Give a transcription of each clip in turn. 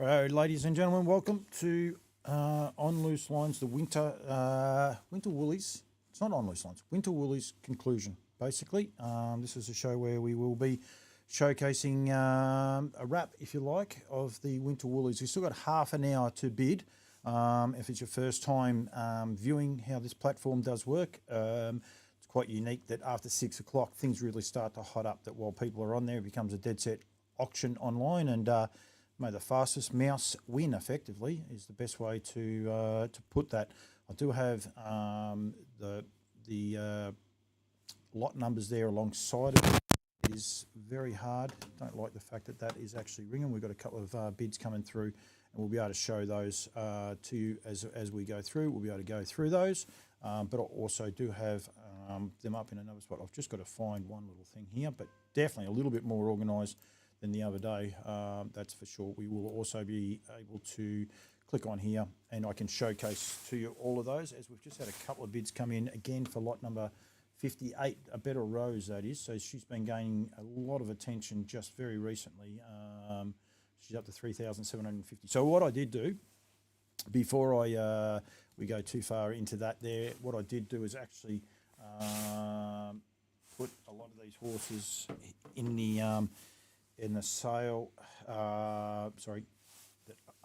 Right, ladies and gentlemen, welcome to On Loose Lines, the Winter Woolies. It's not On Loose Lines, Winter Woolies conclusion, basically. This is a show where we will be showcasing a wrap, if you like, of the Winter Woolies. We've still got half an hour to bid. If it's your first time viewing how this platform does work, it's quite unique that after 6 o'clock, things really start to hot up, that while people are on there, it becomes a dead set auction online, and may the fastest mouse win, effectively, is the best way to put that. I do have the lot numbers there alongside of it. It is very hard. Don't like the fact that that is actually ringing. We've got a couple of bids coming through, and we'll be able to show those to you as we go through. We'll be able to go through those, but I also do have them up in another spot. I've just got to find one little thing here, but definitely a little bit more organised than the other day, that's for sure. We will also be able to click on here and I can showcase to you all of those, as we've just had a couple of bids come in again for lot number 58, a better Rose, that is. So she's been gaining a lot of attention just very recently. She's up to 3,750. So what I did do, before we go too far into that there, what I did do is actually put a lot of these horses in the sale, that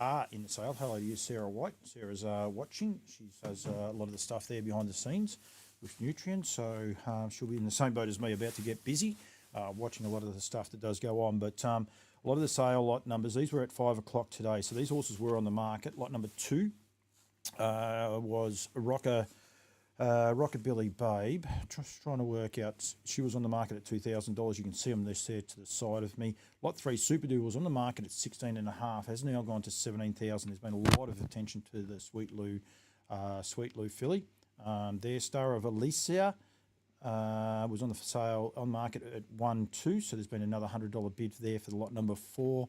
are in the sale. Hello to you, Sarah White. Sarah's watching. She does a lot of the stuff there behind the scenes with Nutrien, so she'll be in the same boat as me, about to get busy, watching a lot of the stuff that does go on. But a lot of the sale lot numbers, these were at 5 o'clock today, so these horses were on the market. Lot number 2 was Rockabilly Babe. Just trying to work out, she was on the market at $2,000. You can see them there to the side of me. Lot 3 Superdoo was on the market at 16.5, has now gone to 17,000. There's been a lot of attention to the Sweet Lou filly. Their Star of Alicia was on the sale on market at 1.2, so there's been another $100 bid there for the lot number 4.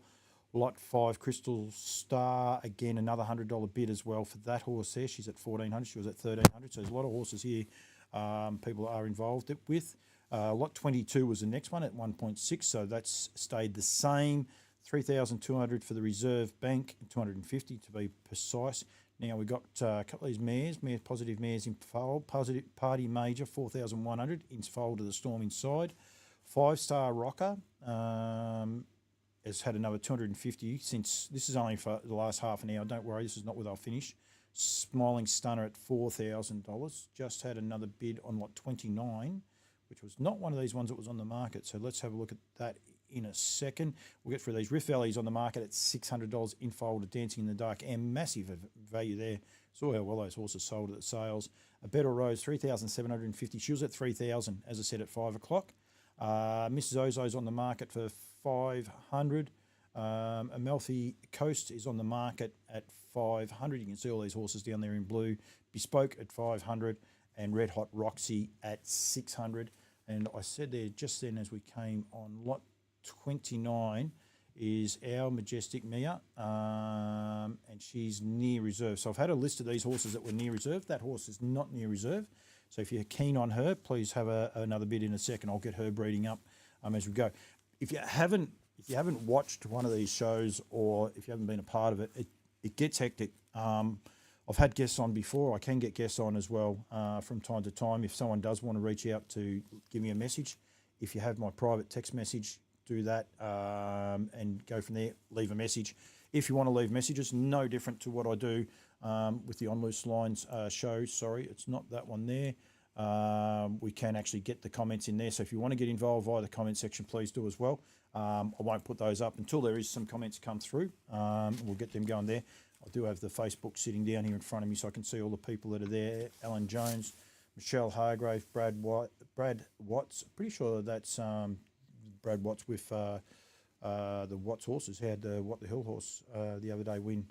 Lot 5 Crystal Star, again another $100 bid as well for that horse there. She's at 1,400, she was at 1,300, so there's a lot of horses here people are involved with. Lot 22 was the next one at 1.6, so that's stayed the same. 3,200 for the reserve bank, 250 to be precise. Now we've got a couple of these mares, positive mares in fold. Positive Party Major, 4,100 in fold to the Storm inside. 5-Star Rocker has had another 250 since, this is only for the last half an hour. Don't worry, this is not where I'll finish. Smiling Stunner at $4,000. Just had another bid on lot 29, which was not one of these ones that was on the market. So let's have a look at that in a second. We'll get through these. Rift Valley's on the market at $600 in fold, Dancing in the Dark, and massive value there. Saw how well those horses sold at the sales. A Better Rose, 3,750. She was at 3,000, as I said, at 5 o'clock. Mrs. Ozo's on the market for 500. Amalfi Coast is on the market at 500. You can see all these horses down there in blue. Bespoke at 500, and Red Hot Roxy at 600. And I said there just then as we came on, lot 29 is our Majestic Mia, and she's near reserve. So I've had a list of these horses that were near reserve. That horse is not near reserve. So if you're keen on her, please have another bid in a second. I'll get her breeding up as we go. If you haven't watched one of these shows, or if you haven't been a part of it, it gets hectic. I've had guests on before. I can get guests on as well from time to time. If someone does want to reach out to give me a message, if you have my private text message, do that and go from there. Leave a message. If you want to leave messages, no different to what I do with the On Loose Lines show. Sorry, it's not that one there. We can actually get the comments in there. So if you want to get involved via the comment section, please do as well. I won't put those up until there is some comments come through. We'll get them going there. I do have the Facebook sitting down here in front of me, so I can see all the people that are there. Alan Jones, Michelle Hargrave, Brad Watts. Pretty sure that's Brad Watts with the Watts horses. He had the What the Hill horse the other day win,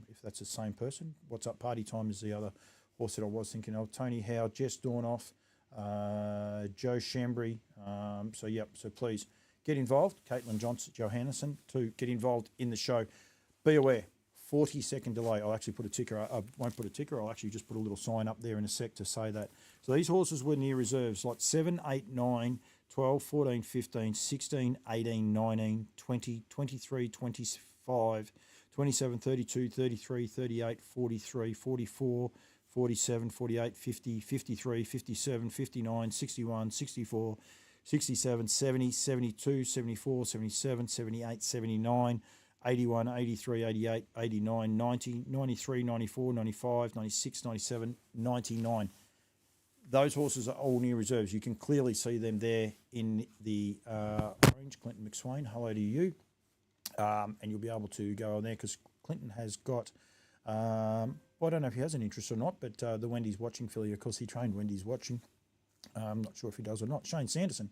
if that's the same person. What's Up Party Time is the other horse that I was thinking of. Tony Howe, Jess Dornoff, Joe Shambry. So please get involved. Caitlin Johannesson to get involved in the show. Be aware, 40-second delay. I'll actually put a ticker. I won't put a ticker. I'll actually just put a little sign up there in a sec to say that. So these horses were near reserves, like 7, 8, 9, 12, 14, 15, 16, 18, 19, 20, 23, 25, 27, 32, 33, 38, 43, 44, 47, 48, 50, 53, 57, 59, 61, 64, 67, 70, 72, 74, 77, 78, 79, 81, 83, 88, 89, 90, 93, 94, 95, 96, 97, 99. Those horses are all near reserves. You can clearly see them there in the orange. Clinton McSwain, hello to you. And you'll be able to go on there because Clinton has got, well, I don't know if he has an interest or not, but the Wendy's Watching filly, of course, he trained Wendy's Watching. I'm not sure if he does or not. Shane Sanderson,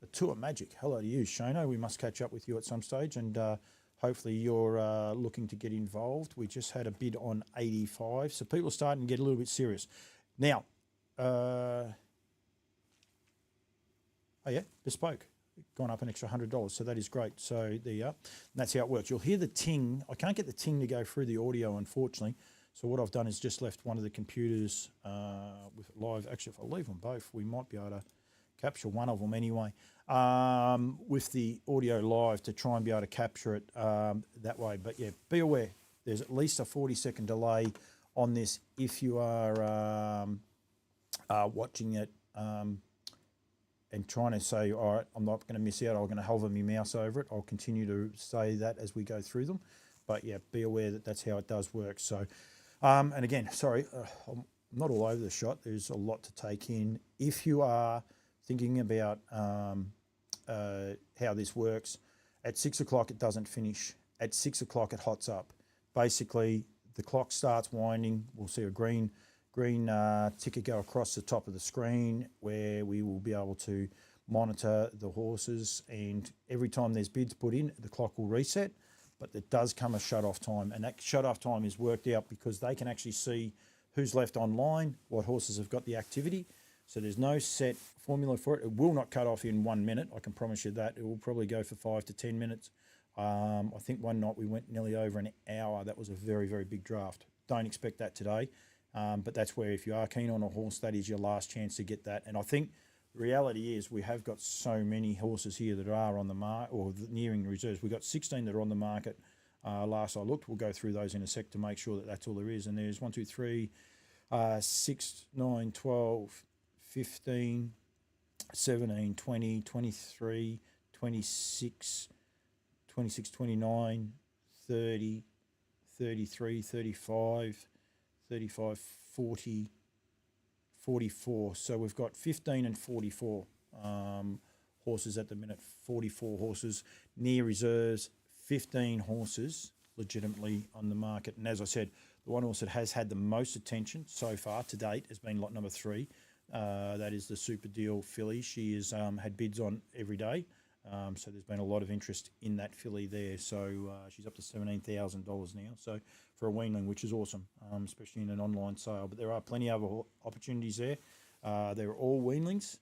a Tour Magic. Hello to you, Shano. We must catch up with you at some stage, and hopefully you're looking to get involved. We just had a bid on 85, so people are starting to get a little bit serious. Now, oh yeah, Bespoke. Gone up an extra $100, so that is great. So there you are. And that's how it works. You'll hear the ting. I can't get the ting to go through the audio, unfortunately. So what I've done is just left one of the computers with it live. Actually, if I leave them both, we might be able to capture one of them anyway with the audio live to try and be able to capture it that way. But yeah, be aware. There's at least a 40-second delay on this if you are watching it and trying to say, all right, I'm not going to miss out. I'm going to hover my mouse over it. I'll continue to say that as we go through them. But yeah, be aware that that's how it does work. So, and again, sorry, I'm not all over the shot. There's a lot to take in. If you are thinking about how this works, at 6 o'clock it doesn't finish. At 6 o'clock it hots up. Basically, the clock starts winding. We'll see a green ticker go across the top of the screen where we will be able to monitor the horses, and every time there's bids put in, the clock will reset, but there does come a shut-off time, and that shut-off time is worked out because they can actually see who's left online, what horses have got the activity, so there's no set formula for it. It will not cut off in 1 minute, I can promise you that. It will probably go for 5 to 10 minutes. I think one night we went nearly over an hour. That was a very, very big draft. Don't expect that today. But that's where if you are keen on a horse, that is your last chance to get that. And I think the reality is we have got so many horses here that are on the market or nearing reserves. We've got 16 that are on the market. Last I looked, we'll go through those in a sec to make sure that that's all there is. And there's 1, 2, 3, 6, 9, 12, 15, 17, 20, 23, 26, 26, 29, 30, 33, 35, 35, 40, 44. So we've got 15 and 44 horses at the minute. 44 horses near reserves, 15 horses legitimately on the market. And as I said, the one horse that has had the most attention so far to date has been lot number 3. That is the Super Deal filly. She has had bids on every day. So there's been a lot of interest in that filly there. So she's up to $17,000 now. So for a weanling, which is awesome, especially in an online sale. But there are plenty of other opportunities there. They're all weanlings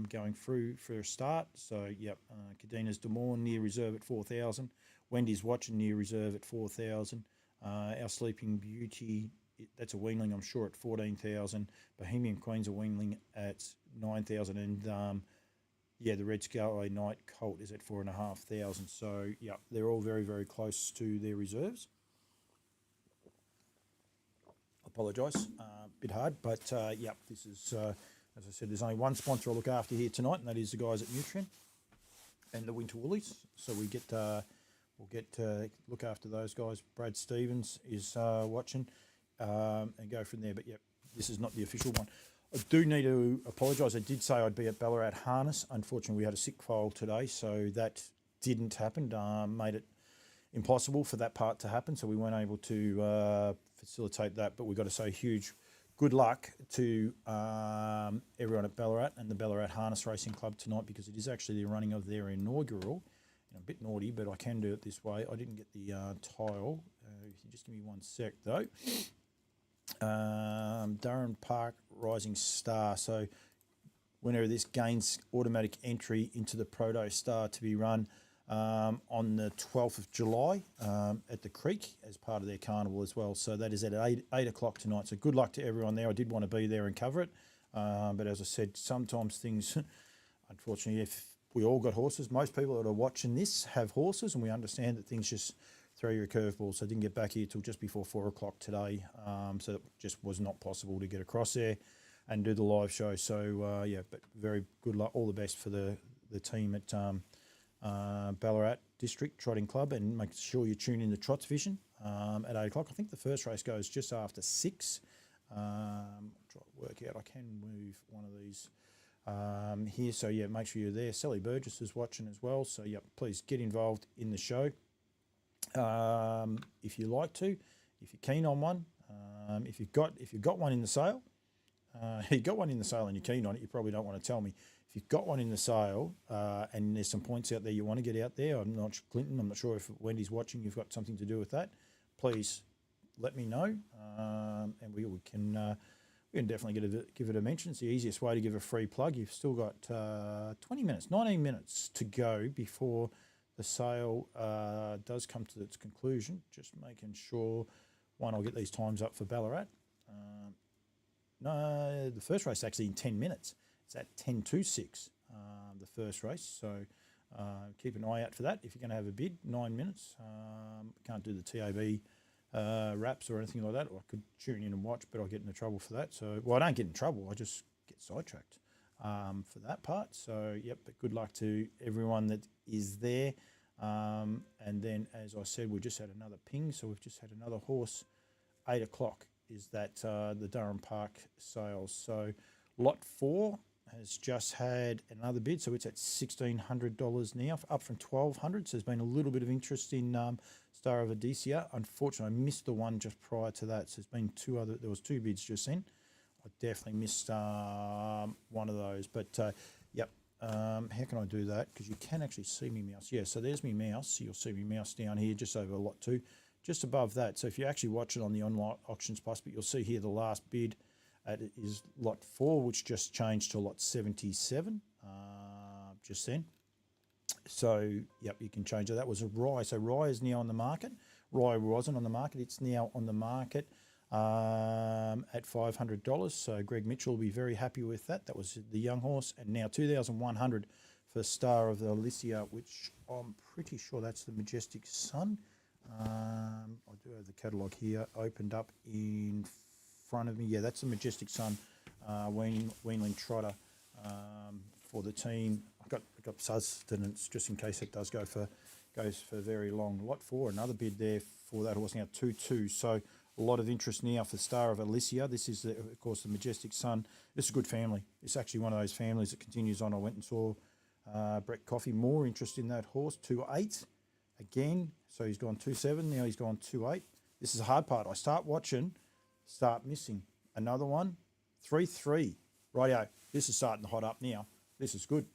going through for a start. So yep, Cadina's Des Moines near reserve at 4,000. Wendy's Watching near reserve at 4,000. Our Sleeping Beauty, that's a weanling, I'm sure, at 14,000. Bohemian Queen's a weanling at 9,000, and yeah, the Red Scarlet Night Colt is at 4,500. So yeah, they're all very, very close to their reserves. Apologise, a bit hard, but yeah, this is as I said, there's only one sponsor I look after here tonight, and that is the guys at Nutrien and the Winter Woolies. So we get we'll get to look after those guys. Brad Stevens is watching and go from there. But yeah, this is not the official one. I do need to apologise. I did say I'd be at Ballarat Harness. Unfortunately, we had a sick foal today, so that didn't happen. Made it impossible for that part to happen, so we weren't able to facilitate that. But we've got to say huge good luck to everyone at Ballarat and the Ballarat Harness Racing Club tonight, because it is actually the running of their inaugural. A bit naughty, but I can do it this way. I didn't get the tile. If you just give me 1 sec, though. Durham Park Rising Star. So winner of this gains automatic entry into the Proto Star to be run on the 12th of July at the Creek as part of their carnival as well. So that is at 8 o'clock tonight. So good luck to everyone there. I did want to be there and cover it. But as I said, sometimes things, unfortunately, if we all got horses, most people that are watching this have horses, and we understand that things just throw you a curveball, so I didn't get back here till just before 4 o'clock today. So it just was not possible to get across there and do the live show. So yeah, but very good luck, all the best for the team at Ballarat District Trotting Club, and make sure you tune in the Trots Vision at 8 o'clock. I think the first race goes just after 6. Try to work out. I can move one of these here. So yeah, make sure you're there. Sally Burgess is watching as well. So yeah, please get involved in the show if you like to, if you're keen on one. If you've got one in the sale, you got one in the sale and you're keen on it, you probably don't want to tell me. If you've got one in the sale and there's some points out there you want to get out there, I'm not Clinton. I'm not sure if Wendy's watching. You've got something to do with that. Please let me know, and we can definitely give it a mention. It's the easiest way to give a free plug. You've still got 19 minutes to go before the sale does come to its conclusion. Just making sure, one, I'll get these times up for Ballarat. No, the first race actually in 10 minutes. It's at 10:26, the first race. So keep an eye out for that. If you're going to have a bid, 9 minutes. Can't do the TAB wraps or anything like that. Or I could tune in and watch, but I'll get into trouble for that. So, well, I don't get in trouble. I just get sidetracked for that part. So, yep, but good luck to everyone that is there. And then, as I said, we just had another ping. So we've just had another horse, 8 o'clock. Is that the Durham Park sales. So lot 4 has just had another bid, so it's at $1,600 now, up from $1,200. So there's been a little bit of interest in Star of Odysseus. Unfortunately, I missed the one just prior to that. So there's been there was 2 bids just then. I definitely missed one of those. But yep, how can I do that? Because you can actually see me mouse. Yeah, so there's me mouse. You'll see me mouse down here just over lot 2. Just above that. So if you actually watch it on the online auctions plus, but you'll see here the last bid is lot 4, which just changed to lot 77 just then. So, yep, you can change it. That was a Rye. So Rye is now on the market. Rye wasn't on the market. It's now on the market at $500. So Greg Mitchell will be very happy with that. That was the young horse. And now $2,100 for Star of Alicia, which I'm pretty sure that's the Majestic Sun. I do have the catalogue here opened up in front of me. Yeah, that's the Majestic Sun weanling trotter for the team. I've got sustenance just in case it does goes for very long. Lot 4, another bid there for that horse now 2-2. So a lot of interest now for Star of Alicia. This is of course the Majestic Sun. It's a good family. It's actually one of those families that continues on. I went and saw Brett Coffey. More interest in that horse 2-8. Again, so he's gone 2-7, now he's gone 2-8. This is a hard part. I start watching, start missing. Another one, 3-3. Rightio, this is starting to hot up now. This is good.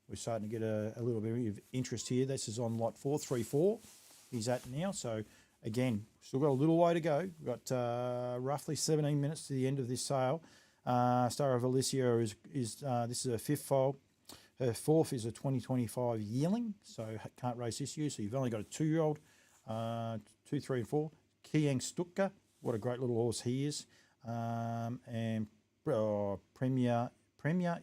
We're starting to get a little bit of interest here. This is on lot 4, 3-4. He's at now. So, again, still got a little way to go. We've got roughly 17 minutes to the end of this sale. Star of Alicia is this is a 5th foal. Her 4th is a 2025 yearling, so can't race this year. So you've only got a 2-year-old, 2, 3, and 4. Kiang Stutka, what a great little horse he is. And Premier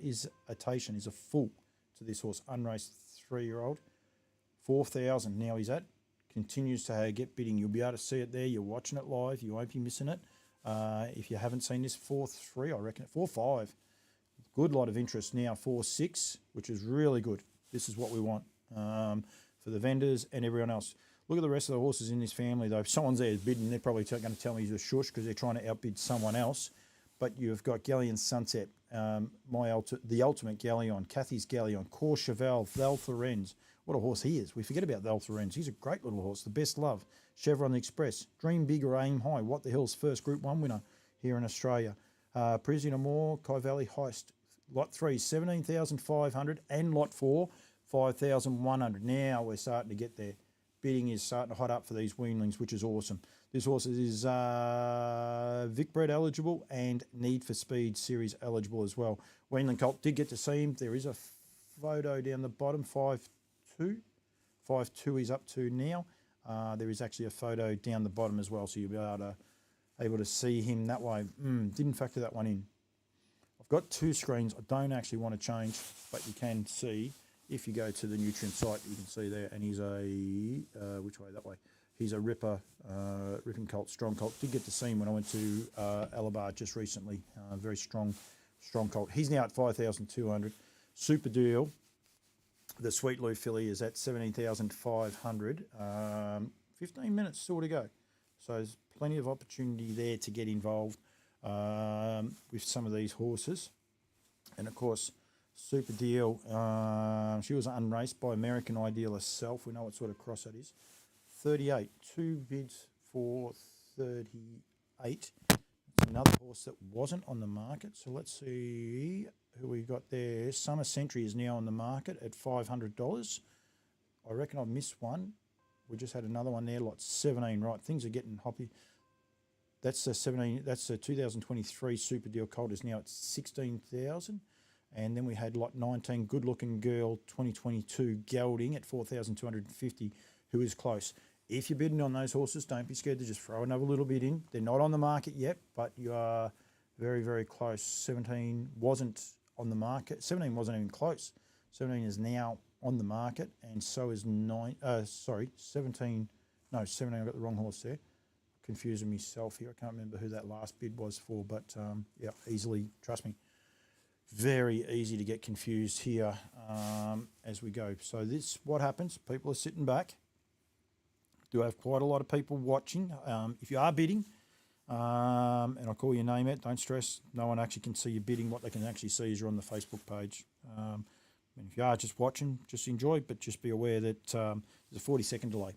is a full to this horse, unraced 3-year-old. 4,000 now he's at. Continues to get bidding. You'll be able to see it there. You're watching it live. You won't be missing it. If you haven't seen this, 4-3, I reckon. 4-5. Good lot of interest now, 4-6, which is really good. This is what we want for the vendors and everyone else. Look at the rest of the horses in this family, though. If someone's there bidding, they're probably going to tell me he's a shush because they're trying to outbid someone else. But you've got Galleon Sunset, the Ultimate Galleon, Cathy's Galleon, Courchevel, Val Thorens. What a horse he is. We forget about Val Thorens. He's a great little horse. The Best Love, Chevron Express, Dream Big or Aim High. What the Hell's first Group 1 winner here in Australia. Prisoner Moore, Kai Valley Heist. Lot 3, 17,500, and Lot 4, 5,100. Now we're starting to get there. Bidding is starting to hot up for these weanlings, which is awesome. This horse is Vic Bred eligible and Need for Speed Series eligible as well. Weanling Colt did get to see him. There is a photo down the bottom, 5'2". 5'2" he's up to now. There is actually a photo down the bottom as well, so you'll be able to see him that way. Didn't factor that one in. I've got 2 screens. I don't actually want to change, but you can see if you go to the Nutrien site, you can see there, and he's a which way? That way. He's a ripping colt, strong colt. Did get to see him when I went to Alabar just recently. Very strong colt. He's now at 5,200. Super deal. The Sweet Lou filly is at 17,500. 15 minutes still to go. So there's plenty of opportunity there to get involved with some of these horses. And of course, Super Deal, she was unraced by American Ideal herself. We know what sort of cross that is. 38, 2 bids for 38. That's another horse that wasn't on the market. So let's see who we got there. Summer Century is now on the market at $500. I reckon I've missed one. We just had another one there, lot 17. Right, things are getting hoppy. That's the 17. That's the 2023 Super Deal Colt is now at 16,000. And then we had lot 19, Good Looking Girl 2022 gelding at 4,250, who is close. If you're bidding on those horses, don't be scared to just throw another little bid in. They're not on the market yet, but you are very, very close. 17 wasn't on the market. 17 wasn't even close. 17 is now on the market, and so is 17. No, 17, I got the wrong horse there. Confusing myself here. I can't remember who that last bid was for, but yeah, easily, trust me. Very easy to get confused here as we go. So this, what happens, people are sitting back. Do have quite a lot of people watching. If you are bidding, and I call your name out, don't stress. No one actually can see you bidding. What they can actually see is you're on the Facebook page. And if you are just watching, just enjoy, but just be aware that there's a 40-second delay.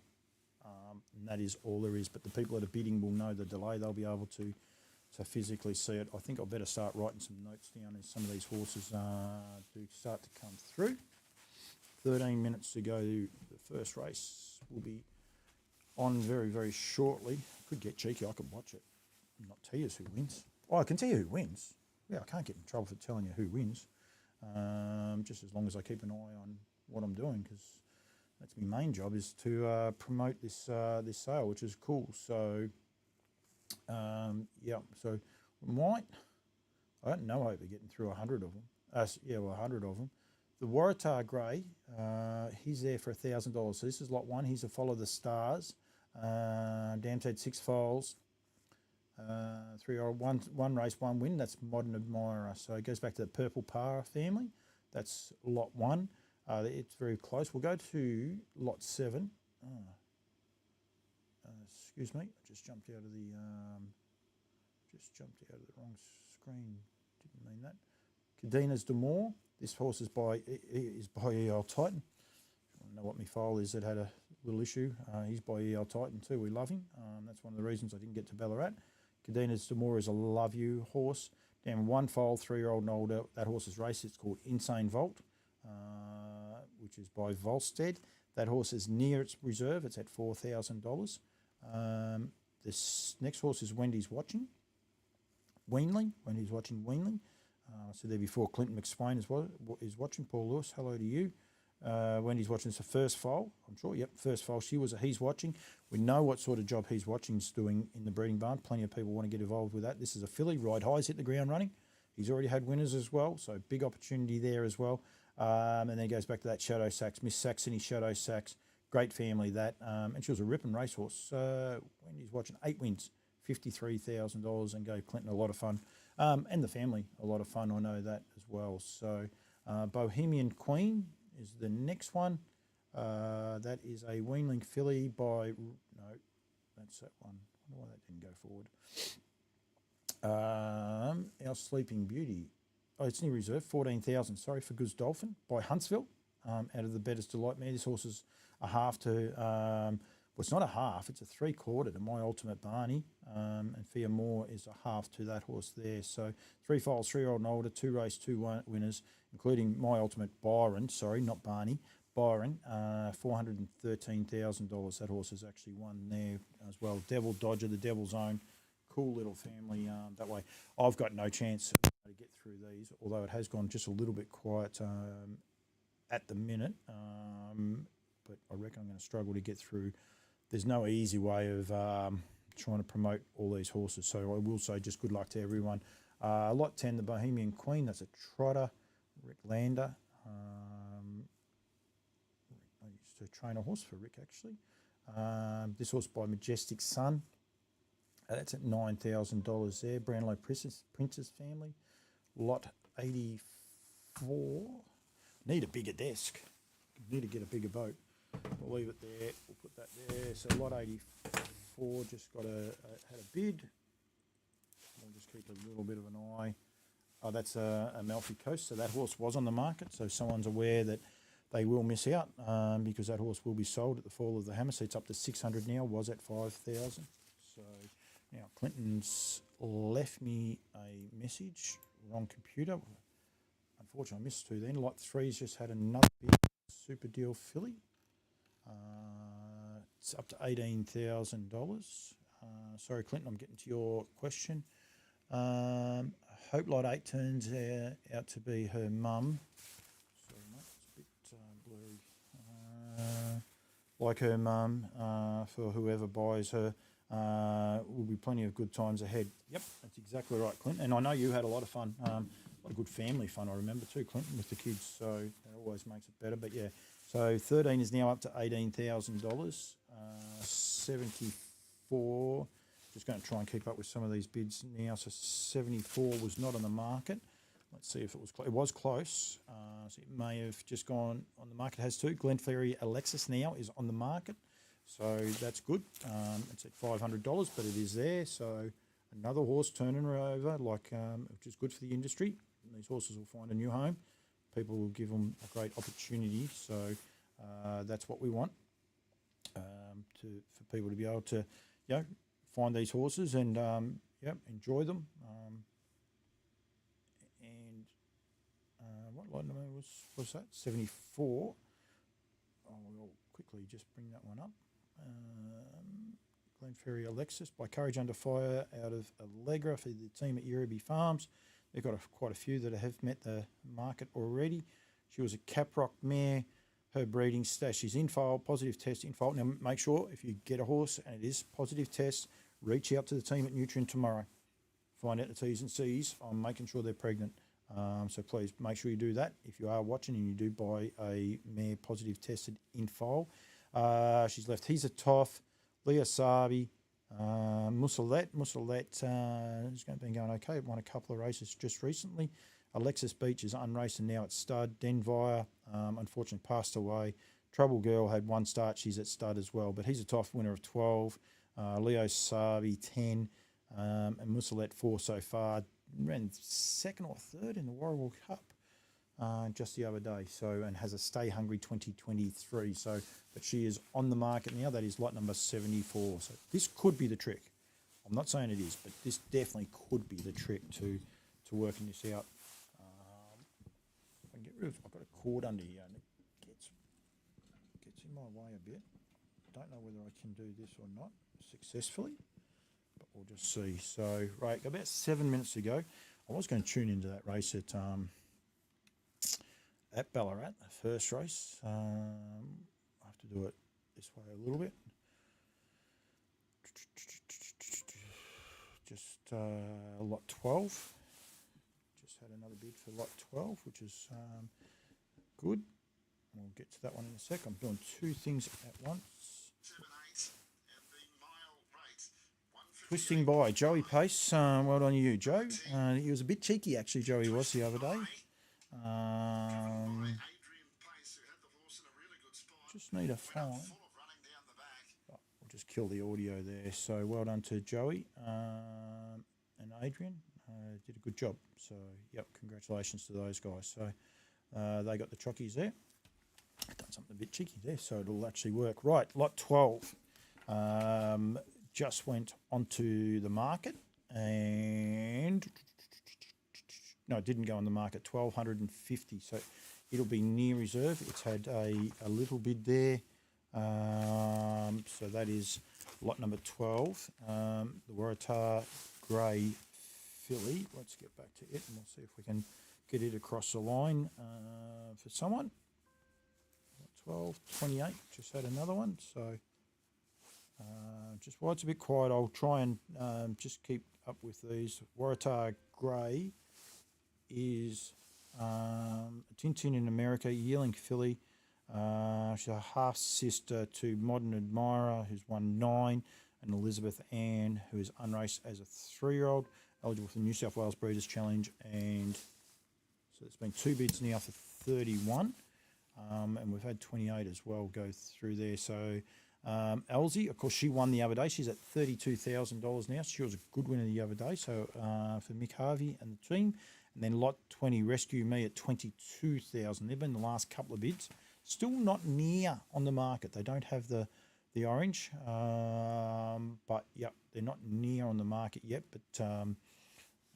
And that is all there is. But the people that are bidding will know the delay. They'll be able to physically see it. I think I better start writing some notes down as some of these horses do start to come through. 13 minutes to go. The first race will be on very, very shortly. Could get cheeky. I could watch it and not tell you who wins. Oh, I can tell you who wins. Yeah, I can't get in trouble for telling you who wins. Just as long as I keep an eye on what I'm doing, because that's my main job, is to promote this this sale, which is cool. So yeah, so I don't know hope of getting through 100 of them. 100 of them. The Waratah Grey, he's there for $1,000. So this is lot 1. He's a Follow the Stars. Dam's had 6 foals. 3 or one race, 1 win. That's Modern Admirer. So it goes back to the Purple Para family. That's lot 1. It's very close. We'll go to lot 7. Excuse me, I just jumped out of the wrong screen. Didn't mean that. Cadenas D'Amour. This horse is by EL Titan. I don't know what my file is that had a little issue. He's by EL Titan too. We love him. That's one of the reasons I didn't get to Ballarat. Cadenas D'Amour is a love you horse. Down 1 foal, 3-year-old and older. That horse's race. It's called Insane Vault, which is by Volstead. That horse is near its reserve. It's at $4,000. This next horse is Wendy's Watching. Wendy's Watching Weanling. So there before Clinton McSwain is watching. Paul Lewis, hello to you. Wendy's Watching is the first foal, I'm sure. Yep, first foal. He's watching. We know what sort of job he's watching is doing in the breeding barn. Plenty of people want to get involved with that. This is a filly. Ride high's hit the ground running. He's already had winners as well, so big opportunity there as well. And then it goes back to that Shadow Sax, Miss Saxony Shadow Sax. Great family that. And she was a ripping racehorse. Wendy's Watching, 8 wins, $53,000, and gave Clinton a lot of fun. And the family a lot of fun, I know that as well. So Bohemian Queen is the next one. That is a weanling filly by, no, that's that one. I don't know why that didn't go forward. Our Sleeping Beauty, it's near reserve, 14,000, sorry, for Goose Dolphin by Huntsville, out of the Bettor's Delight mare. This horse is a half to, well, it's not a half, it's a 3/4 to My Ultimate Barney, and Fia Moore is a half to that horse there. So 3 foals, 3-year-old and older, 2 race, 2 winners, including My Ultimate Byron, sorry, not Barney, Byron, $413,000. That horse has actually won there as well. Devil Dodger, the Devil's Own, cool little family that way. I've got no chance to get through these, although it has gone just a little bit quiet at the minute, but I reckon I'm going to struggle to get through. There's no easy way of trying to promote all these horses, so I will say just good luck to everyone. Lot 10, the Bohemian Queen, that's a trotter, Rick Lander. I used to train a horse for Rick, actually. This horse by Majestic Sun. That's at $9,000 there. Brownlow Princess family. Lot 84. Need a bigger desk. Need to get a bigger boat. We'll leave it there. We'll put that there. So lot 84 just had a bid. We'll just keep a little bit of an eye. Oh, that's a Amalfi Coast. So that horse was on the market. So someone's aware that they will miss out because that horse will be sold at the fall of the hammer. So it's up to 600 now. Was at 5,000. So now Clinton's left me a message. Wrong computer. Unfortunately, I missed two then. Lot 3's just had another big super deal filly. It's up to $18,000. Sorry, Clinton, I'm getting to your question. Hope Lot 8 turns out to be her mum. Sorry, mate, it's a bit blurry. Like her mum, for whoever buys her, will be plenty of good times ahead. Yep, that's exactly right, Clinton. And I know you had a lot of fun, a lot of good family fun, I remember too, Clinton, with the kids. So that always makes it better. But yeah, so 13 is now up to $18,000. 74. Just going to try and keep up with some of these bids now. So 74 was not on the market. Let's see if it was close. It was close. So it may have just gone on the market. It has two. Glenferrie Alexis now is on the market. So that's good. It's at $500, but it is there. So another horse turning her over, which is good for the industry. These horses will find a new home. People will give them a great opportunity. So that's what we want, for people to be able to, find these horses and enjoy them. What lot number was that? 74. We'll quickly just bring that one up. Glenferrie Alexis by Courage Under Fire out of Allegra for the team at Yerriby Farms. They've got quite a few that have met the market already. She was a Caprock mare. Her breeding stash is in file, positive test in file. Now make sure if you get a horse and it is positive test, reach out to the team at Nutrien tomorrow. Find out the T's and C's on making sure they're pregnant. So please make sure you do that if you are watching and you do buy a mare positive tested in file. She's left He's a Toff, Leah Sabi, Mussolette. Mussolette has been going okay. Won a couple of races just recently. Alexis Beach is unraced and now at stud. Denvire, unfortunately, passed away. Trouble Girl had one start. She's at stud as well. But He's a Toff, winner of 12. Leo Sabi, 10. And Mussolette, 4 so far. Ran second or third in the Warrigal Cup just the other day. So, and has a Stay Hungry 2023. So, but she is on the market now. That is lot number 74. So this could be the trick. I'm not saying it is, but this definitely could be the trick to working this out. If I can get rid of, I've got a cord under here and it gets in my way a bit. Don't know whether I can do this or not successfully, but we'll just see. So, right, about 7 minutes ago, I was going to tune into that race at Ballarat, the first race. I have to do it this way a little bit. Just lot 12. Just had another bid for lot 12, which is good. We'll get to that one in a sec. I'm doing two things at once. Twisting by Joey Pace. Well done you, Joe. He was a bit cheeky, actually, Joey was the other day. Just need a find. Oh, we'll just kill the audio there. So well done to Joey and Adrian. Did a good job. So, yep, congratulations to those guys. So they got the chockies there. I've done something a bit cheeky there, so it'll actually work. Right, lot 12 just went onto the market and no, it didn't go on the market. 1,250, so it'll be near reserve. It's had a little bid there, so that is lot number 12. The Waratah Grey filly. Let's get back to it and we'll see if we can get it across the line for someone. 12, 28, just had another one. So just while it's a bit quiet, I'll try and just keep up with these. Waratah Grey is a Tintin in America, yearling filly. She's a half sister to Modern Admirer, who's won 9, and Elizabeth Ann, who is unraced as a 3-year-old, eligible for the New South Wales Breeders' Challenge. And so it's been 2 bids now for 31, and we've had 28 as well go through there. So Elsie, of course, she won the other day. She's at $32,000 now. She was a good winner the other day. So for Mick Harvey and the team. And then lot 20, Rescue Me at $22,000. They've been the last couple of bids. Still not near on the market. They don't have the orange, but yep, they're not near on the market yet. But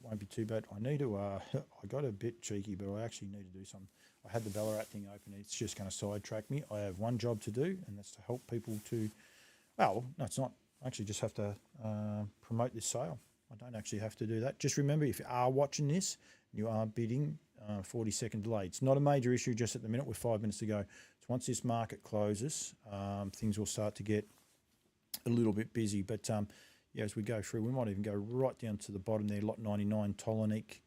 won't be too bad. I need to. I got a bit cheeky, but I actually need to do some. I had the Ballarat thing open. It's just going to sidetrack me. I have one job to do, and that's to help people to. Well, no, it's not. I actually just have to promote this sale. I don't actually have to do that. Just remember, if you are watching this, you are bidding 40-second delay. It's not a major issue just at the minute. We're 5 minutes to go. So once this market closes, things will start to get a little bit busy. But yeah, as we go through, we might even go right down to the bottom there. Lot 99, Tolonic,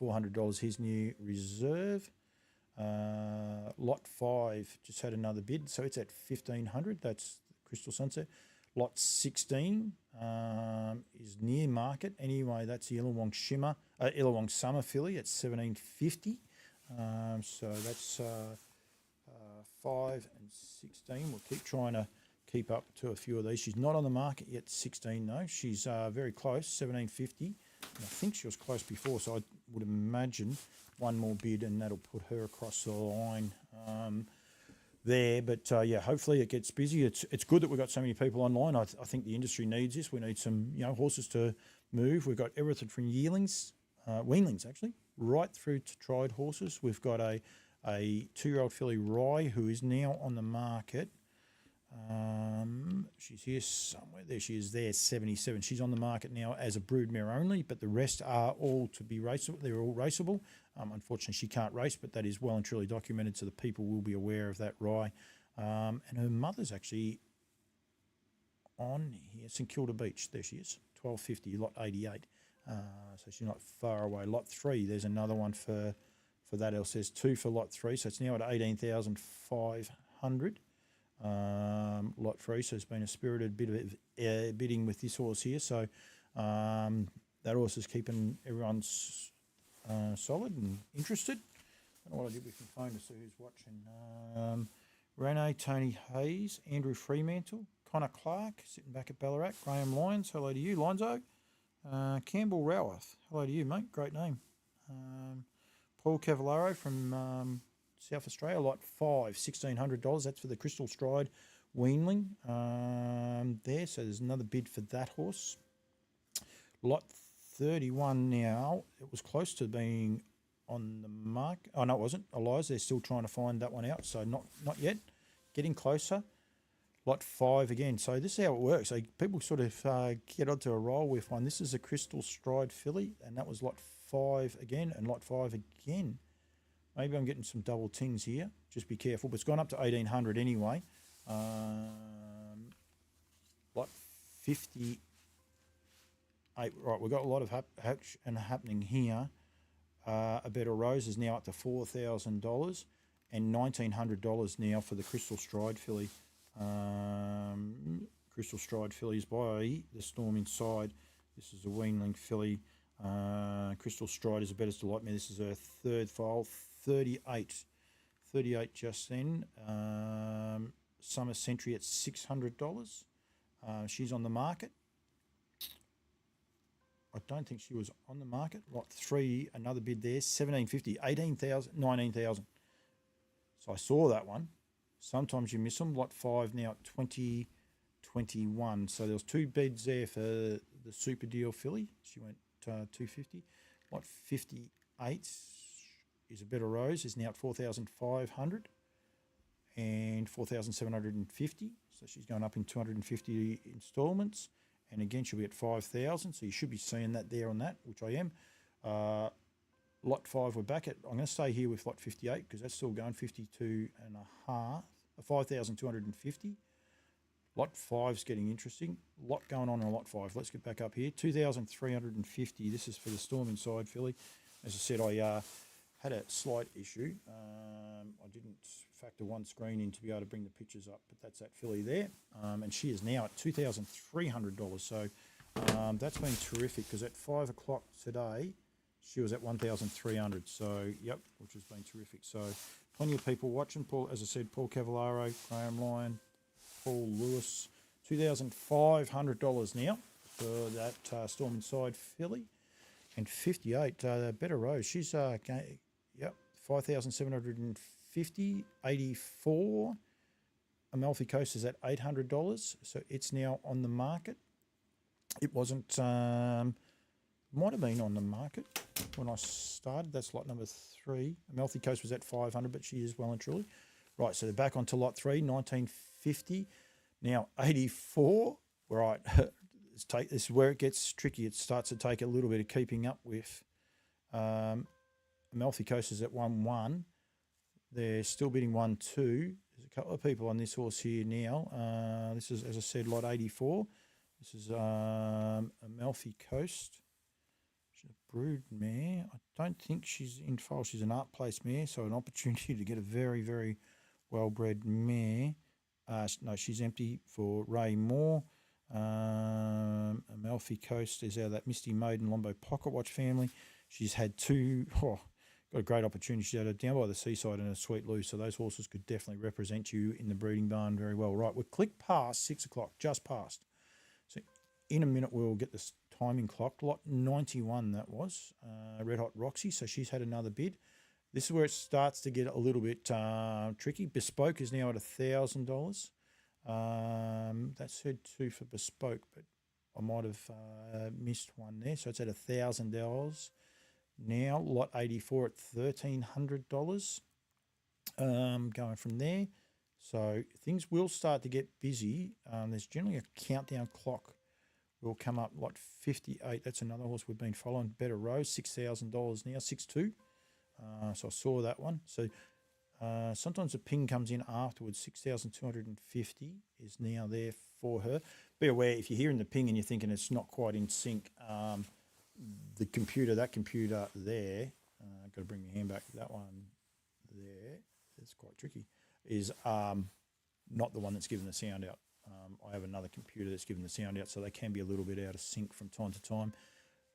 $400, his new reserve. Lot 5 just had another bid, so it's at $1,500. That's Crystal Sunset. Lot 16 is near market. Anyway, that's the Illawong Summer filly at $1,750. So that's 5 and 16. We'll keep trying to keep up to a few of these. She's not on the market yet, 16 though. She's very close, $1,750. And I think she was close before, so I would imagine one more bid and that'll put her across the line there. But yeah, hopefully it gets busy. It's good that we've got so many people online. I think the industry needs this. We need some horses to move. We've got everything from yearlings, weanlings actually, right through to tried horses. We've got a 2-year-old filly, Rye, who is now on the market. She's here somewhere. There she is there, 77. She's on the market now as a broodmare only, but the rest are all to be raceable. They're all raceable. Unfortunately, she can't race, but that is well and truly documented, so the people will be aware of that, Rye. And her mother's actually on here, St Kilda Beach. There she is, 1250, lot 88. So she's not far away. Lot 3, there's another one for that. It says 2 for lot 3, so it's now at 18,500. Lot 3, so it's been a spirited bit of bidding with this horse here. So that horse is keeping everyone solid and interested. I don't know what I did with my phone to see who's watching. Renee, Tony Hayes, Andrew Fremantle, Connor Clark, sitting back at Ballarat, Graham Lyons, hello to you, Lonzo. Campbell Roworth, hello to you, mate, great name. Paul Cavallaro from South Australia, lot 5, $1,600. That's for the Crystal Stride weanling there. So there's another bid for that horse. Lot 31 now. It was close to being on the mark. Oh, no, it wasn't. Eliza, they're still trying to find that one out. So not yet. Getting closer. Lot 5 again. So this is how it works. So people sort of get onto a roll with one. This is a Crystal Stride filly, and that was lot 5 again, and lot 5 again. Maybe I'm getting some double tings here. Just be careful. But it's gone up to 1,800 anyway. Lot 58. Right, we've got a lot of happening here. A Better Rose is now up to $4,000 and $1,900 now for the Crystal Stride filly. Crystal Stride fillies by the Storm Inside. This is a weanling filly. Crystal Stride is a Better Delight Me. This is her third file. 38 just then. Summer Century at $600. She's on the market. I don't think she was on the market. Lot 3, another bid there, $1,750, $18,000, $19,000. So I saw that one. Sometimes you miss them. Lot 5 now at $20,21. So there was 2 bids there for the Super Deal filly. She went $250. Lot 58 is a Better Rose, is now at $4,500 and $4,750. So she's going up in 250 instalments. And again, she'll be at $5,000. So you should be seeing that there on that, which I am. Lot 5, we're back at, I'm going to stay here with lot 58 because that's still going 52.5, 5,250. Lot 5's getting interesting. Lot going on lot 5. Let's get back up here. 2,350. This is for the Storm Inside filly. As I said, I had a slight issue. I didn't factor one screen in to be able to bring the pictures up, but that's that filly there. And she is now at $2,300. So that's been terrific because at 5 o'clock today, she was at 1,300. So, yep, which has been terrific. So plenty of people watching. Paul, as I said, Paul Cavallaro, Graham Lyon, Paul Lewis, $2,500 now for that Storm Inside filly. And 58, Better Rose, she's, yep, 5,750, 84. Amalfi Coast is at $800, so it's now on the market. It wasn't, might have been on the market when I started. That's lot number 3. Amalfi Coast was at 500, but she is well and truly. Right, so they're back onto lot 3, 1950. Now 84, right. This is where it gets tricky. It starts to take a little bit of keeping up with. Amalfi Coast is at 1-1. They're still bidding 1-2. There's a couple of people on this horse here now. This is, as I said, lot 84. This is Amalfi Coast. She's a brood mare. I don't think she's in foal. She's an art place mare, so an opportunity to get a very, very well-bred mare. No, she's empty for Ray Moore. Amalfi Coast is out of that Misty Maiden Lombo Pocket Watch family. She's had got a great opportunity. She's had her down by the seaside in a sweet loose, so those horses could definitely represent you in the breeding barn very well. Right, we're clicked past 6 o'clock, just past. So in a minute we'll get this timing clocked. Lot 91 that was, Red Hot Roxy, so she's had another bid. This is where it starts to get a little bit tricky. Bespoke is now at $1,000. That's heard 2 for Bespoke, but I might have missed one there. So it's at $1,000 now. Lot 84 at $1,300. Going from there. So things will start to get busy. There's generally a countdown clock will come up. Lot 58. That's another horse we've been following. Better Rose, $6,000 now, 6.2. So I saw that one. So sometimes a ping comes in afterwards. 6,250 is now there for her. Be aware if you're hearing the ping and you're thinking it's not quite in sync. That computer there, I've got to bring my hand back. That one there, it's quite tricky, is not the one that's giving the sound out. I have another computer that's giving the sound out, so they can be a little bit out of sync from time to time.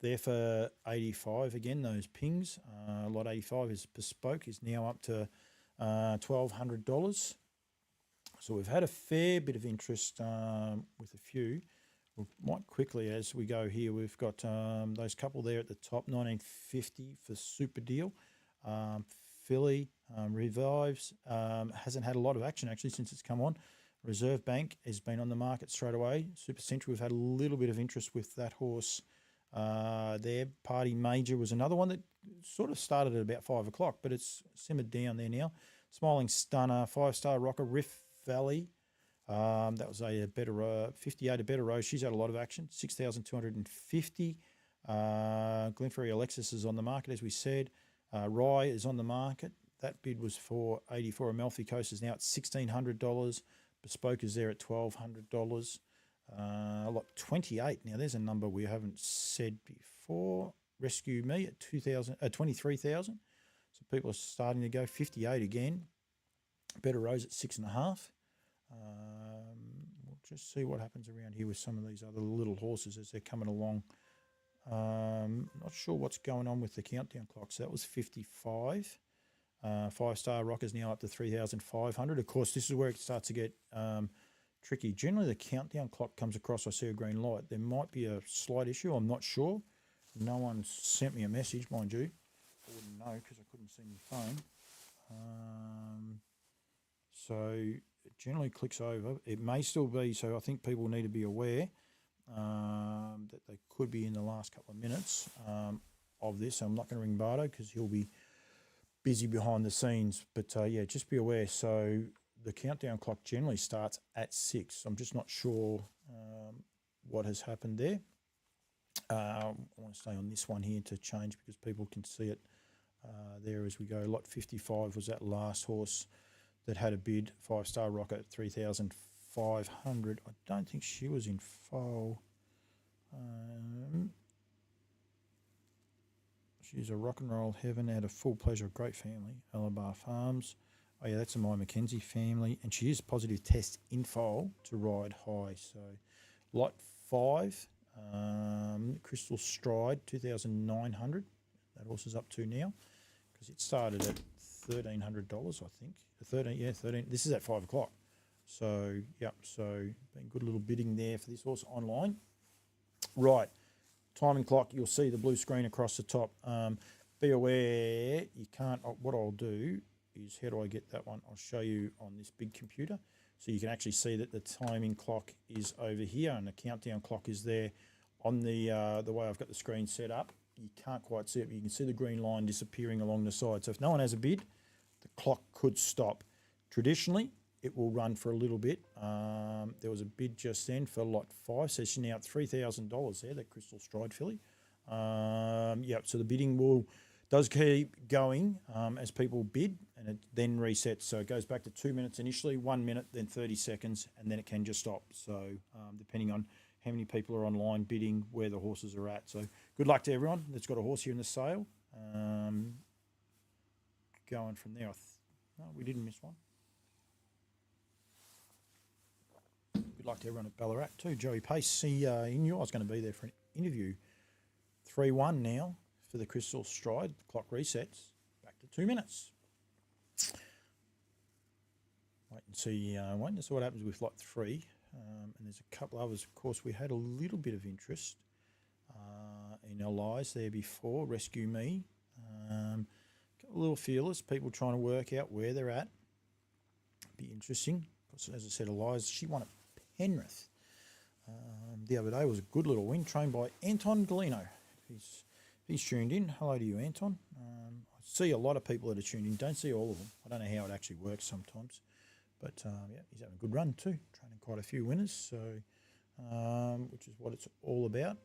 There for 85 again, those pings. Lot 85 is Bespoke, is now up to $1,200. So we've had a fair bit of interest with a few. We might quickly, as we go here, we've got those couple there at the top, 1950 for Super Deal. Philly revives, hasn't had a lot of action actually since it's come on. Reserve Bank has been on the market straight away. Super Central, we've had a little bit of interest with that horse there. Party Major was another one that sort of started at about 5 o'clock, but it's simmered down there now. Smiling Stunner, 5-star Rocker, Riff Valley. That was a Better 58, a Better Rose. She's had a lot of action, 6,250. Glenferrie Alexis is on the market, as we said. Rye is on the market. That bid was for 84. Amalfi Coast is now at $1,600. Bespoke is there at $1,200. Lot 28. Now there's a number we haven't said before. Rescue Me at 23,000. So people are starting to go. 58 again. Better Rose at 6.5. We'll just see what happens around here with some of these other little horses as they're coming along. Not sure what's going on with the countdown clock. So that was 55. 5-star Rocker's now up to 3,500. Of course, this is where it starts to get tricky. Generally, the countdown clock comes across. I see a green light. There might be a slight issue. I'm not sure. No one sent me a message, mind you. I wouldn't know because I couldn't see my phone. So it generally clicks over. It may still be, so I think people need to be aware that they could be in the last couple of minutes of this. I'm not going to ring Bardo because he'll be busy behind the scenes. But yeah, just be aware. So the countdown clock generally starts at 6. I'm just not sure what has happened there. I want to stay on this one here to change because people can see it there as we go. Lot 55 was that last horse that had a bid, 5-star Rocker at 3,500. I don't think she was in foal. She's a rock and roll heaven out of Full Pleasure, great family, Alabar Farms. Oh yeah, that's a My Mackenzie family, and she is positive test in foal to ride high. So, lot 5, Crystal Stride, 2,900. That horse is up to now because it started at $1,300, I think. 13. This is at 5 o'clock. So, yep. So, been good little bidding there for this horse online. Right. Timing clock, you'll see the blue screen across the top. Be aware, you can't, what I'll do is, how do I get that one? I'll show you on this big computer. So you can actually see that the timing clock is over here and the countdown clock is there on the way I've got the screen set up. You can't quite see it, but you can see the green line disappearing along the side. So if no one has a bid, the clock could stop. Traditionally, it will run for a little bit. There was a bid just then for lot 5, so she's now at $3,000 there, that Crystal Stride filly. So the bidding does keep going as people bid, and it then resets. So it goes back to 2 minutes initially, 1 minute, then 30 seconds, and then it can just stop. So depending on how many people are online bidding, where the horses are at. So good luck to everyone that's got a horse here in the sale. Going from there, no, we didn't miss one. Good luck to everyone at Ballarat too. Joey Pace, see in you. I was going to be there for an interview. 3-1 now for the Crystal Stride. The clock resets back to 2 minutes. Waiting to see what happens with lot 3. And there's a couple others. Of course, we had a little bit of interest in Elias there before. Rescue Me. A little feelers. People trying to work out where they're at. Be interesting. As I said, Elias, she won at Penrith the other day. Was a good little win, trained by Anton Galino. He's tuned in. Hello to you, Anton. I see a lot of people that are tuned in. Don't see all of them. I don't know how it actually works sometimes, but he's having a good run too. Training quite a few winners, so which is what it's all about.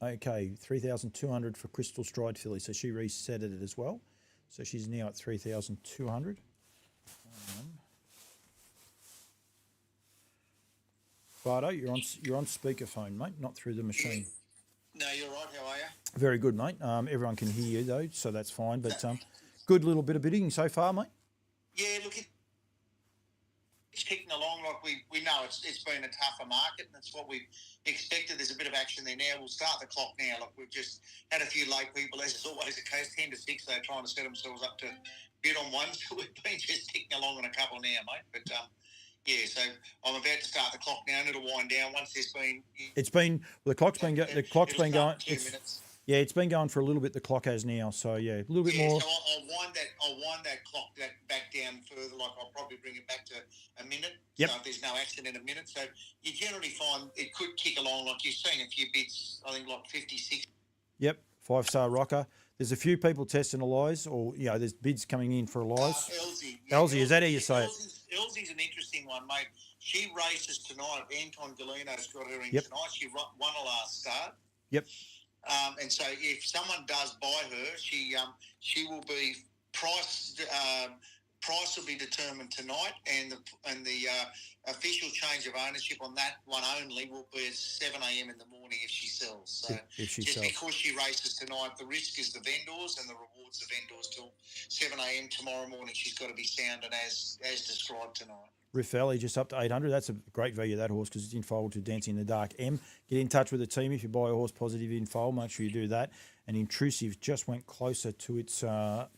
Okay, 3,200 for Crystal Stride filly. So she reset it as well. So she's now at 3,200. Bardo, you're on speakerphone, mate, not through the machine. No, you're right. How are you? Very good, mate. Everyone can hear you though, so that's fine. But good little bit of bidding so far, mate. Yeah, look, it's kicking along like we know it's been a tougher market, and that's what we expected. There's a bit of action there now. We'll start the clock now. Look, we've just had a few late people, as is always the case, 10 to 6. They're trying to set themselves up to bid on one, so we've been just ticking along on a couple now, mate. But yeah, so I'm about to start the clock now, and it'll wind down once there's been. The clock's been going. 2 minutes. Yeah, it's been going for a little bit. The clock has now, so yeah, a little bit more. So I'll wind that clock back down further. Like I'll probably bring it back to a minute. Yep. So if there's no action in a minute, so you generally find it could kick along. Like you've seen a few bits. I think like 56. Yep, 5-star rocker. There's a few people testing Elias, or there's bids coming in for Elias. Elsie, is that how you say it? Elsie's an interesting one, mate. She races tonight. Anton Galino's got her in tonight. She won her last start. Yep. And so if someone does buy her, she will be priced. Price will be determined tonight, and the official change of ownership on that one only will be at 7 a.m. in the morning if she sells. So because she races tonight, the risk is the vendors, and the reward's the vendors till 7 a.m. tomorrow morning. She's got to be sound and as described tonight. Riff Valley just up to 800. That's a great value, that horse, because it's in foal to Dancing in the Dark. Get in touch with the team if you buy a horse positive in foal. Make sure you do that. And Intrusive just went closer to its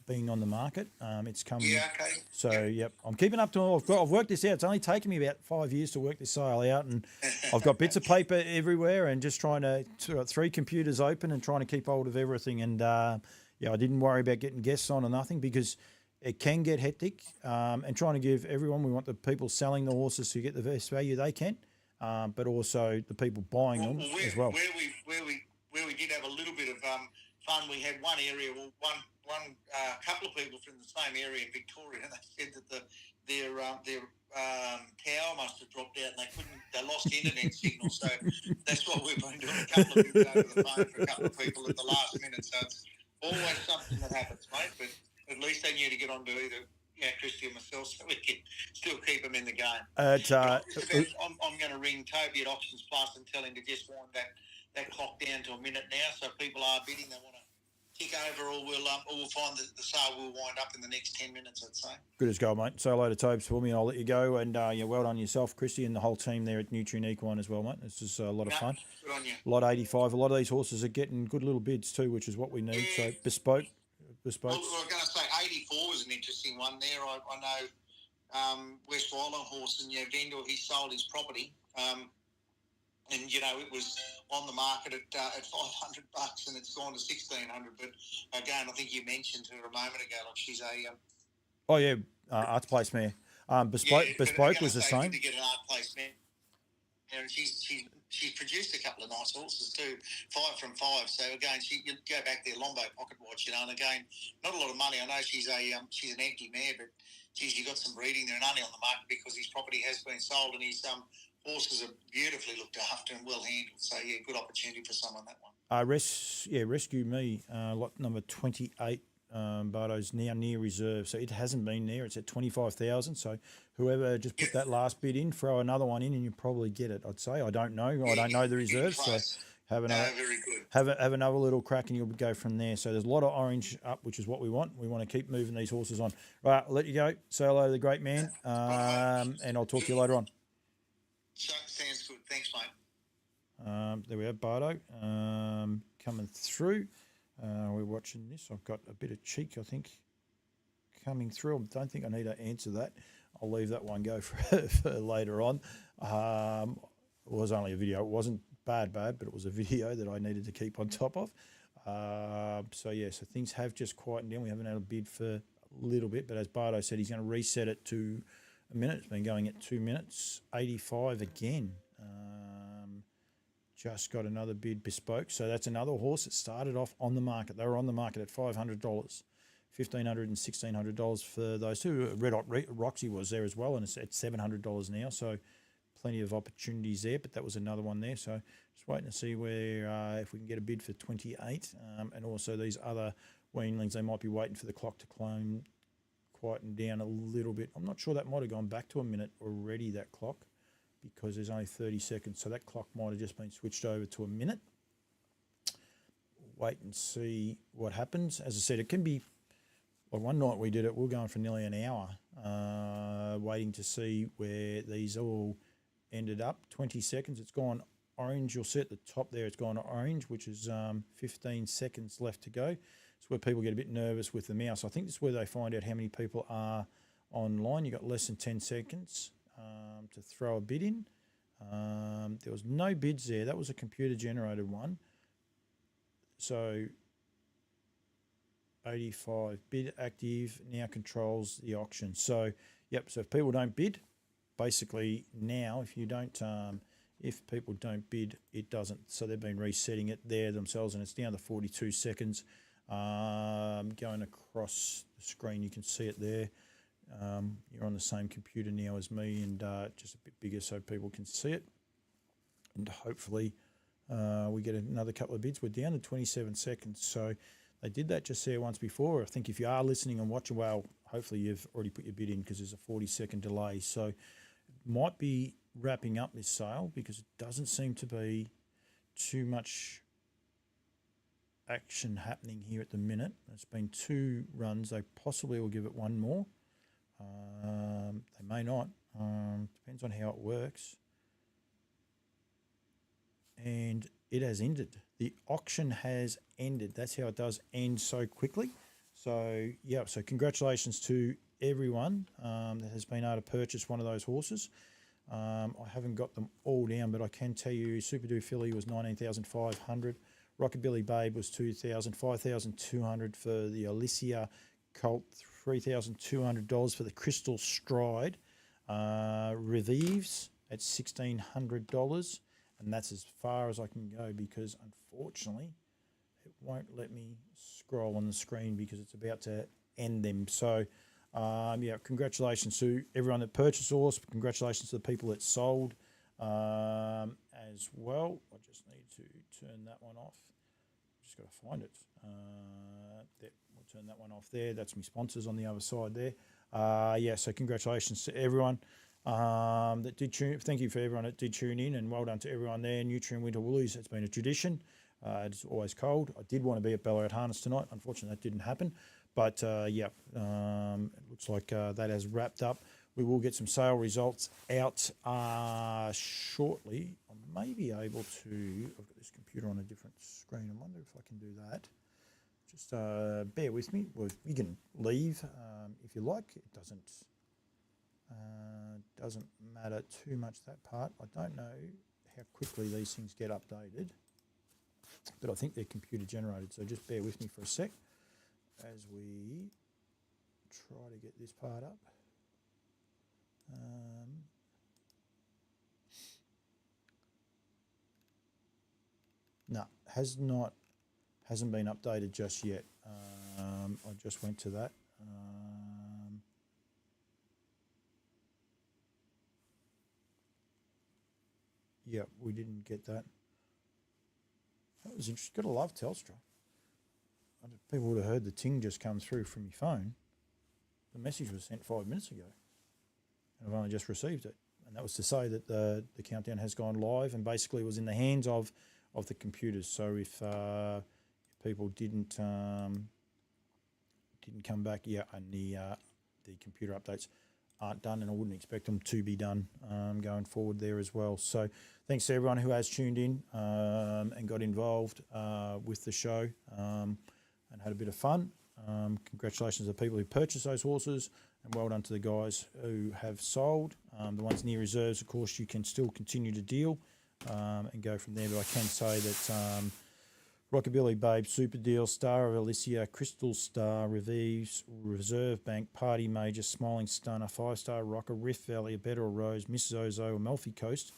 being on the market. It's coming. Yeah, okay. So, yep. I'm keeping up to it. I've worked this out. It's only taken me about 5 years to work this sale out, and I've got bits of paper everywhere and just trying to 3 computers open and trying to keep hold of everything. And, I didn't worry about getting guests on or nothing, because it can get hectic, and trying to give everyone, we want the people selling the horses to get the best value they can, but also the people buying them as well. Where we did have a little bit of fun, we had one area, couple of people from the same area in Victoria, and they said that their tower must have dropped out and they lost internet signal. So that's what we've been doing, a couple of bids over the phone for a couple of people at the last minute. So it's always something that happens, mate, but at least they knew to get on to either Christy or myself, so we can still keep them in the game. I'm going to ring Toby at Auctions Plus and tell him to just wind that clock down to a minute now, so people are bidding. They want to tick over, or we'll find that the sale will wind up in the next 10 minutes, I'd say. Good as gold, mate. Say hello to Tobes for me, and I'll let you go. And yeah, well done yourself, Christy, and the whole team there at Nutrien Equine as well, mate. This is a lot of fun. Good on you. Lot 85. A lot of these horses are getting good little bids too, which is what we need. Yeah. So bespoke. Well, I was going to say 84 was an interesting one there. I know West Wyland horse, and Vendor, he sold his property. And it was on the market at $500, and it's gone to $1,600. But again, I think you mentioned her a moment ago. Like she's a oh yeah, Arts Place mare. Bespoke was the same. To get an Art Place mare, and she's produced a couple of nice horses too, 5 from 5. So again, you go back there, Lombo Pocket Watch, and again, not a lot of money. I know she's an empty mare, but geez, you got some breeding there, and only on the market because his property has been sold, and his horses are beautifully looked after and well handled. So yeah, good opportunity for someone, that one. Rescue Me, lot number 28. Bardo's now near reserve, so it hasn't been there. It's at 25,000. So whoever just put that last bid in, throw another one in, and you probably get it. I'd say I don't know. I don't know the reserves, so have another. Very good. Have another little crack, and you'll go from there. So there's a lot of orange up, which is what we want. We want to keep moving these horses on. Right, I'll let you go. Say hello to the great man, and I'll talk to you later on. Sounds good. Thanks, mate. There we have Bardo coming through. We're watching this. I've got a bit of cheek, I think, coming through. I don't think I need to answer that. I'll leave that one go for later on. It was only a video. It wasn't bad, but it was a video that I needed to keep on top of. So things have just quietened down. We haven't had a bid for a little bit, but as Bardo said, he's going to reset it to a minute. It's been going at 2 minutes. 85 again. Just got another bid, Bespoke. So that's another horse that started off on the market. They were on the market at $500, $1,500 and $1,600 for those two. Red Hot Roxy was there as well, and it's at $700 now. So plenty of opportunities there, but that was another one there. So just waiting to see where if we can get a bid for 28, and also these other weanlings, they might be waiting for the clock to quieten down a little bit. I'm not sure, that might have gone back to a minute already, that clock, because there's only 30 seconds. So that clock might have just been switched over to a minute. Wait and see what happens. As I said, it can be, well, one night we did it, we were going for nearly an hour, waiting to see where these all ended up. 20 seconds, it's gone orange. You'll see at the top there, it's gone orange, which is 15 seconds left to go. It's where people get a bit nervous with the mouse. I think this is where they find out how many people are online. You've got less than 10 seconds to throw a bid in. There was no bids there. That was a computer-generated one. So 85 bid active now controls the auction. So yep. So if people don't bid, basically now if people don't bid, it doesn't. So they've been resetting it there themselves, and it's down to 42 seconds. Going across the screen, you can see it there. You're on the same computer now as me, and just a bit bigger so people can see it. And hopefully we get another couple of bids. We're down to 27 seconds. So they did that just there once before. I think if you are listening and watching, well, hopefully you've already put your bid in, because there's a 40-second delay. So it might be wrapping up this sale, because it doesn't seem to be too much action happening here at the minute. It's been 2 runs. They possibly will give it one more. They may not. Depends on how it works. And it has ended. The auction has ended. That's how it does end so quickly. So, yeah, so congratulations to everyone that has been able to purchase one of those horses. I haven't got them all down, but I can tell you Super Do Philly was $19,500. Rockabilly Babe was $2,000, $5,200 for the Alicia Colt, $3,200 for the Crystal Stride. Revives at $1,600, and that's as far as I can go, because unfortunately it won't let me scroll on the screen because it's about to end them. So yeah, congratulations to everyone that purchased horse. Congratulations to the people that sold as well. I just need to turn that one off. Just got to find it. We'll turn that one off there. That's my sponsors on the other side there. Yeah, so congratulations to everyone that did tune. Thank you for everyone that did tune in, and well done to everyone there. Nutrien Winter Woolies, it's been a tradition. It's always cold. I did want to be at Ballarat Harness tonight. Unfortunately, that didn't happen. But it looks like that has wrapped up. We will get some sale results out shortly. I may be able to. I've got this computer on a different screen. I wonder if I can do that. Just bear with me. Well, you can leave if you like. It doesn't matter too much, that part. I don't know how quickly these things get updated, but I think they're computer generated. So just bear with me for a sec as we try to get this part up. No, hasn't been updated just yet. I just went to that. Yeah, we didn't get that. That was interesting. Gotta love Telstra. People would have heard the ting just come through from your phone. The message was sent 5 minutes ago, and I've only just received it. And that was to say that the countdown has gone live, and basically was in the hands of the computers. So if people didn't come back, and the computer updates aren't done, and I wouldn't expect them to be done going forward there as well. So thanks to everyone who has tuned in and got involved with the show and had a bit of fun. Congratulations to the people who purchased those horses, and well done to the guys who have sold. The ones near reserves, of course, you can still continue to deal and go from there. But I can say that Rockabilly Babe, Super Deal, Star of Alicia, Crystal Star, Revives, Reserve Bank, Party Major, Smiling Stunner, 5-Star Rocker, Rift Valley, A Better Rose, Mrs. Ozo, Amalfi Coast,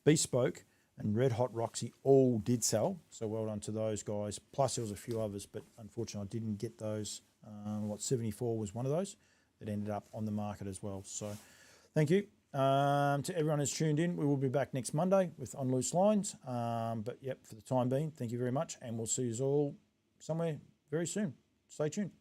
Bespoke, and Red Hot Roxy all did sell. So well done to those guys. Plus there was a few others, but unfortunately I didn't get those. 74 was one of those that ended up on the market as well. So thank you. To everyone who's tuned in, we will be back next Monday with On Loose Lines. But yep, for the time being, thank you very much, and we'll see you all somewhere very soon. Stay tuned.